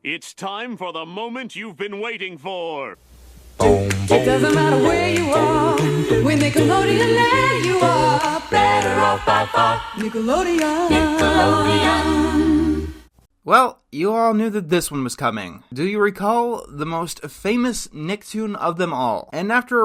It's time for the moment you've been waiting for. It doesn't matter where you are, with Nickelodeon there you are. Better off by far, Nickelodeon. Well, you all knew that this one was coming. Do you recall the most famous Nicktoon of them all? And after,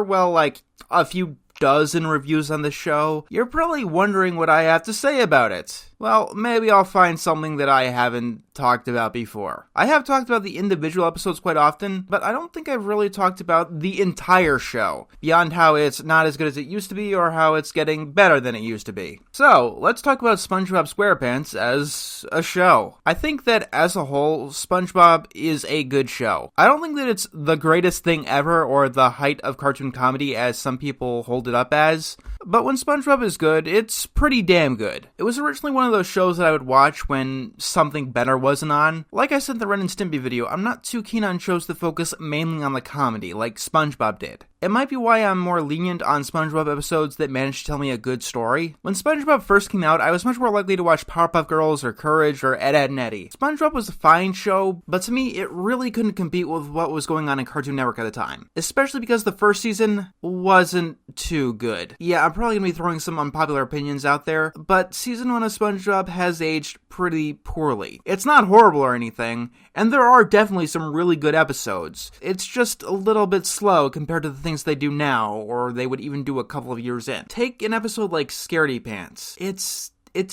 a few dozen reviews on the show, you're probably wondering what I have to say about it. Well, maybe I'll find something that I haven't talked about before. I have talked about the individual episodes quite often, but I don't think I've really talked about the entire show, beyond how it's not as good as it used to be or how it's getting better than it used to be. So, let's talk about SpongeBob SquarePants as a show. I think that as a whole, SpongeBob is a good show. I don't think that it's the greatest thing ever or the height of cartoon comedy as some people hold it up as, but when SpongeBob is good, it's pretty damn good. It was originally one of those shows that I would watch when something better wasn't on. Like I said in the Ren and Stimpy video, I'm not too keen on shows that focus mainly on the comedy, like SpongeBob did. It might be why I'm more lenient on SpongeBob episodes that manage to tell me a good story. When SpongeBob first came out, I was much more likely to watch Powerpuff Girls or Courage or Ed, Edd n Eddy. SpongeBob was a fine show, but to me, it really couldn't compete with what was going on in Cartoon Network at the time. Especially because the first season wasn't too good. Yeah, I'm probably gonna be throwing some unpopular opinions out there, but season 1 of SpongeBob has aged pretty poorly. It's not horrible or anything, and there are definitely some really good episodes. It's just a little bit slow compared to the things they do now, or they would even do a couple of years in. Take an episode like Scaredy Pants. It's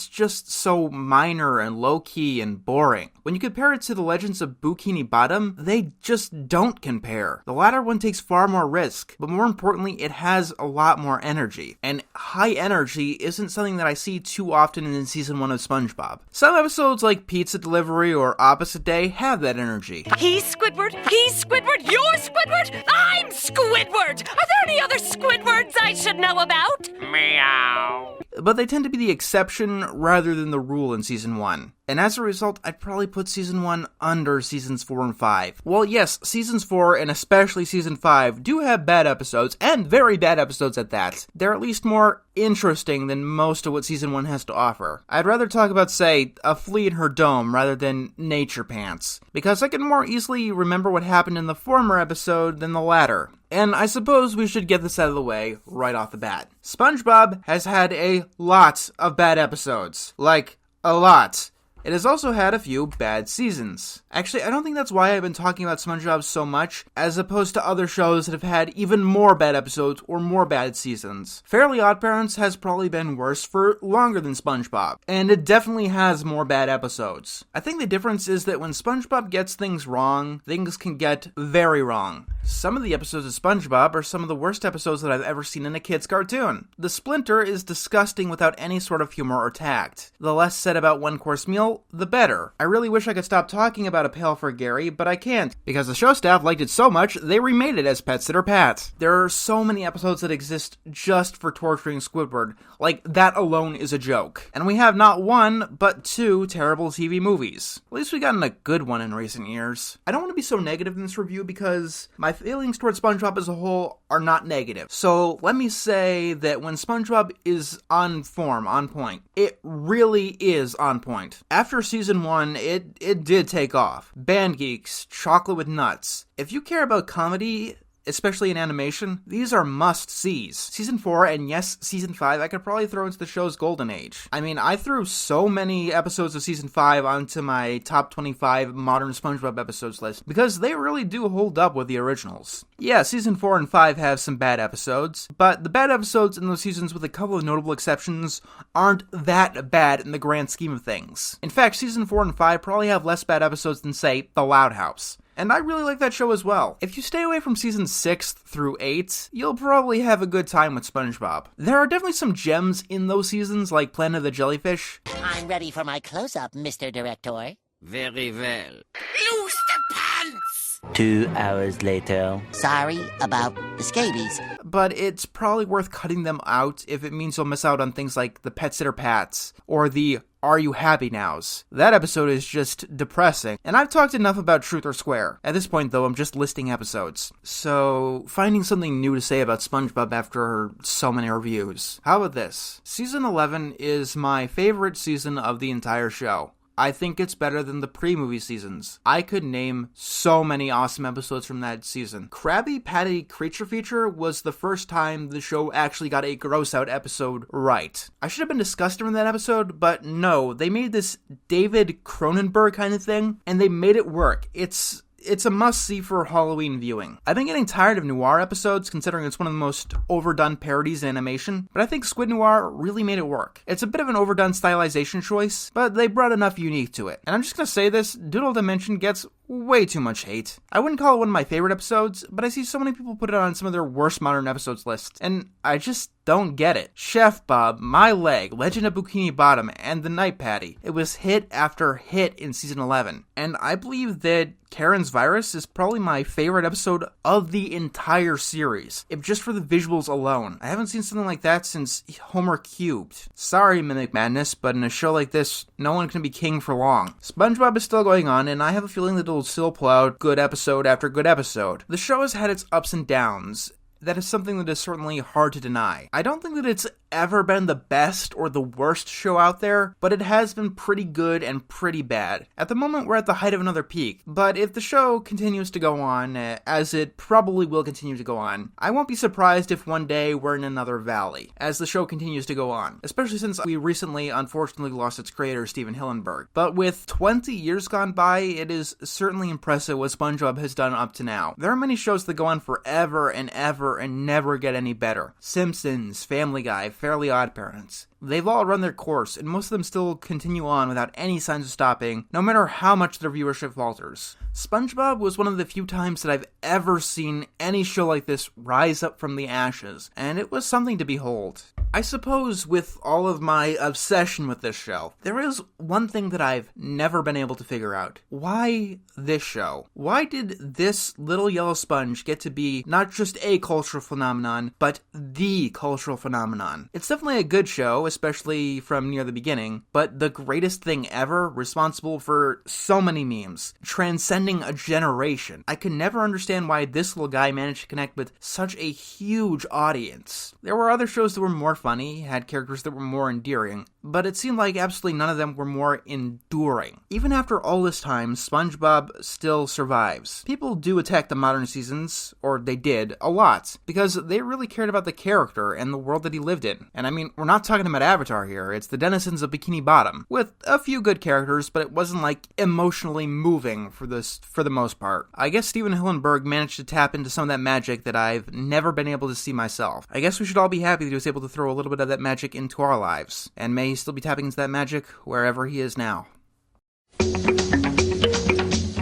just so minor and low-key and boring. When you compare it to The Legends of Bikini Bottom, they just don't compare. The latter one takes far more risk, but more importantly, it has a lot more energy. And high energy isn't something that I see too often in season 1 of SpongeBob. Some episodes like Pizza Delivery or Opposite Day have that energy. He's Squidward, you're Squidward, I'm Squidward! Are there any other Squidwards I should know about? Meow. But they tend to be the exception rather than the rule in season 1. And as a result, I'd probably put season 1 under seasons 4 and 5. Well, yes, seasons 4 and especially season 5 do have bad episodes, and very bad episodes at that. They're at least more interesting than most of what season 1 has to offer. I'd rather talk about, say, A Flea in Her Dome rather than Nature Pants, because I can more easily remember what happened in the former episode than the latter. And I suppose we should get this out of the way right off the bat. SpongeBob has had a lot of bad episodes. Like, a lot. It has also had a few bad seasons. Actually, I don't think that's why I've been talking about SpongeBob so much, as opposed to other shows that have had even more bad episodes or more bad seasons. Fairly OddParents has probably been worse for longer than SpongeBob, and it definitely has more bad episodes. I think the difference is that when SpongeBob gets things wrong, things can get very wrong. Some of the episodes of SpongeBob are some of the worst episodes that I've ever seen in a kid's cartoon. The Splinter is disgusting without any sort of humor or tact. The less said about One Course Meal, the better. I really wish I could stop talking about A Pail for Gary, but I can't, because the show staff liked it so much, they remade it as Pet Sitter Pat. There are so many episodes that exist just for torturing Squidward, like that alone is a joke. And we have not one, but 2 terrible TV movies. At least we gotten a good one in recent years. I don't want to be so negative in this review because my feelings towards SpongeBob as a whole are not negative. So let me say that when SpongeBob is on form, on point, it really is on point. After season 1, it did take off. Band Geeks, Chocolate with Nuts. If you care about comedy, especially in animation, these are must-sees. Season 4, and yes, Season 5, I could probably throw into the show's golden age. I mean, I threw so many episodes of Season 5 onto my top 25 modern SpongeBob episodes list, because they really do hold up with the originals. Yeah, Season 4 and 5 have some bad episodes, but the bad episodes in those seasons, with a couple of notable exceptions, aren't that bad in the grand scheme of things. In fact, Season 4 and 5 probably have less bad episodes than, say, The Loud House. And I really like that show as well. If you stay away from seasons 6 through 8, you'll probably have a good time with SpongeBob. There are definitely some gems in those seasons, like Planet of the Jellyfish. I'm ready for my close-up, Mr. Director. Very well. Loose the pants! 2 hours later. Sorry about the scabies. But it's probably worth cutting them out if it means you'll miss out on things like the Pet Sitter Pats, or the Are You Happy Nows? That episode is just depressing, and I've talked enough about Truth or Square. At this point, though, I'm just listing episodes. So, finding something new to say about SpongeBob after so many reviews. How about this? Season 11 is my favorite season of the entire show. I think it's better than the pre-movie seasons. I could name so many awesome episodes from that season. Krabby Patty Creature Feature was the first time the show actually got a gross out episode right. I should have been disgusted in that episode, but no, they made this David Cronenberg kind of thing, and they made it work. It's a must-see for Halloween viewing. I've been getting tired of noir episodes, considering it's one of the most overdone parodies in animation, but I think Squid Noir really made it work. It's a bit of an overdone stylization choice, but they brought enough unique to it. And I'm just gonna say this, Doodle Dimension gets way too much hate. I wouldn't call it one of my favorite episodes, but I see so many people put it on some of their worst modern episodes lists, and I just don't get it. Chef Bob, My Leg, Legend of Bikini Bottom, and The Night Patty. It was hit after hit in season 11, and I believe that Karen's Virus is probably my favorite episode of the entire series, if just for the visuals alone. I haven't seen something like that since Homer Cubed. Sorry, Mimic Madness, but in a show like this, no one can be king for long. SpongeBob is still going on, and I have a feeling that it'll still pull out good episode after good episode. The show has had its ups and downs. That is something that is certainly hard to deny. I don't think that it's ever been the best or the worst show out there, but it has been pretty good and pretty bad. At the moment, we're at the height of another peak, but if the show continues to go on, as it probably will continue to go on, I won't be surprised if one day we're in another valley, as the show continues to go on, especially since we recently unfortunately lost its creator, Steven Hillenburg. But with 20 years gone by, it is certainly impressive what SpongeBob has done up to now. There are many shows that go on forever and ever and never get any better. Simpsons, Family Guy, Fairly Odd Parents. They've all run their course, and most of them still continue on without any signs of stopping, no matter how much their viewership falters. SpongeBob was one of the few times that I've ever seen any show like this rise up from the ashes, and it was something to behold. I suppose with all of my obsession with this show, there is one thing that I've never been able to figure out. Why this show? Why did this little yellow sponge get to be not just a cultural phenomenon, but the cultural phenomenon? It's definitely a good show, especially from near the beginning, but the greatest thing ever, responsible for so many memes, transcending a generation. I could never understand why this little guy managed to connect with such a huge audience. There were other shows that were more funny, had characters that were more endearing, but it seemed like absolutely none of them were more enduring. Even after all this time, SpongeBob still survives. People do attack the modern seasons, or they did, a lot, because they really cared about the character and the world that he lived in. And I mean, we're not talking about Avatar here, it's the denizens of Bikini Bottom, with a few good characters, but it wasn't like emotionally moving for the most part. I guess Steven Hillenburg managed to tap into some of that magic that I've never been able to see myself. I guess we should all be happy that he was able to throw a little bit of that magic into our lives, and may he still be tapping into that magic wherever he is now.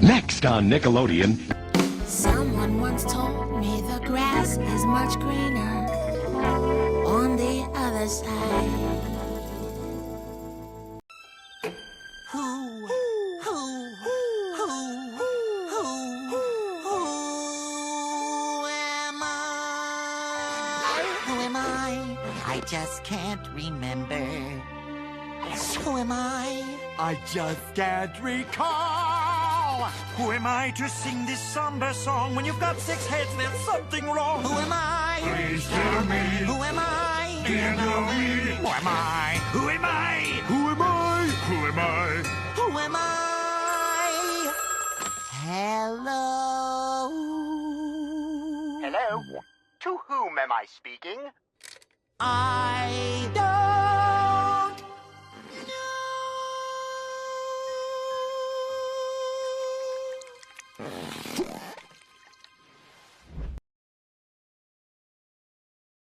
Next on Nickelodeon. Someone once told me the grass is much greener on the other side. Who am I? I just can't remember. Who am I? I just can't recall. Who am I to sing this somber song? When you've got 6 heads, there's something wrong. Who am I? Please tell me. Who am I? Do you know me? Who am I? Who am I? Who am I? Who am I? Who am I? Hello? Hello? To whom am I speaking? I don't know.